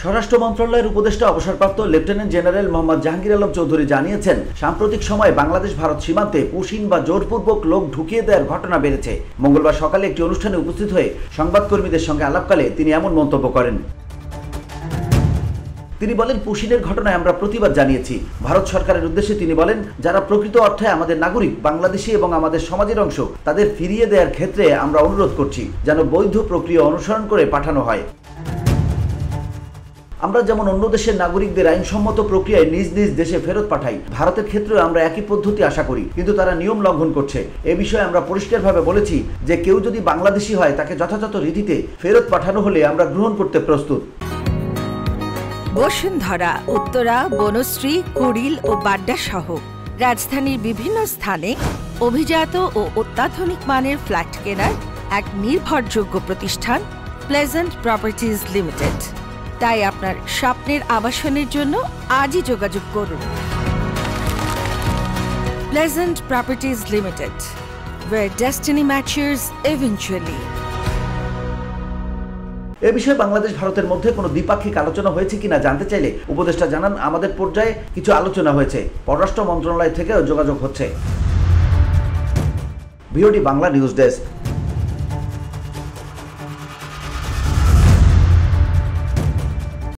স্বরাষ্ট্র মন্ত্রণালয়ের উপদেষ্টা অবসরপ্রাপ্ত লেফটেন্যান্ট জেনারেল মোহাম্মদ জাহাঙ্গীর আলম চৌধুরী জানিয়েছেন, সাম্প্রতিক সময়ে বাংলাদেশ ভারত সীমান্তে পুশিন বা জোরপূর্বক লোক ঢুকিয়ে দেওয়ার ঘটনা বেড়েছে। মঙ্গলবার সকালে একটি অনুষ্ঠানে উপস্থিত হয়ে সংবাদকর্মীদের সঙ্গে আলাপকালে তিনি এমন মন্তব্য করেন। তিনি বলেন, পুশিনের ঘটনায় আমরা প্রতিবাদ জানিয়েছি। ভারত সরকারের উদ্দেশ্যে তিনি বলেন, যারা প্রকৃত অর্থে আমাদের নাগরিক, বাংলাদেশি এবং আমাদের সমাজের অংশ, তাদের ফিরিয়ে দেওয়ার ক্ষেত্রে আমরা অনুরোধ করছি যেন বৈধ প্রক্রিয়া অনুসরণ করে পাঠানো হয়। আমরা যেমন অন্য দেশের নাগরিকদের আইনসম্মত প্রক্রিয়ায় নিজ নিজ দেশে ফেরত পাঠাই, ভারতের ক্ষেত্রেও আমরা একই পদ্ধতি আশা করি, কিন্তু তারা নিয়ম লঙ্ঘন করছে। এ বিষয়ে আমরা পরিষ্কারভাবে বলেছি যে কেউ যদি বাংলাদেশি হয় তাকে যথাযথ রীতিতে ফেরত পাঠানো হলে আমরা গ্রহণ করতে প্রস্তুত। বসুন্ধরা, উত্তরা, বনশ্রী, কুড়িল ও বাড্ডা সহ রাজধানীর বিভিন্ন স্থানে অভিজাত ও অত্যাধুনিক মানের ফ্ল্যাট কেনার এক নির্ভরযোগ্য প্রতিষ্ঠান প্লেজেন্ট প্রপার্টিজ লিমিটেড। তাই আপনার স্বপ্নের আবাসনের জন্য আজই যোগাযোগ করুন। Pleasant properties limited, where destiny matches eventually। এ বিষয়ে বাংলাদেশ ভারতের মধ্যে কোনো দ্বিপাক্ষিক আলোচনা হয়েছে কিনা জানতে চাইলে উপদেষ্টা জানান, আমাদের পর্যায়ে কিছু আলোচনা হয়েছে, পররাষ্ট্র মন্ত্রণালয় থেকেও যোগাযোগ হচ্ছে। VOD Bangla news desk.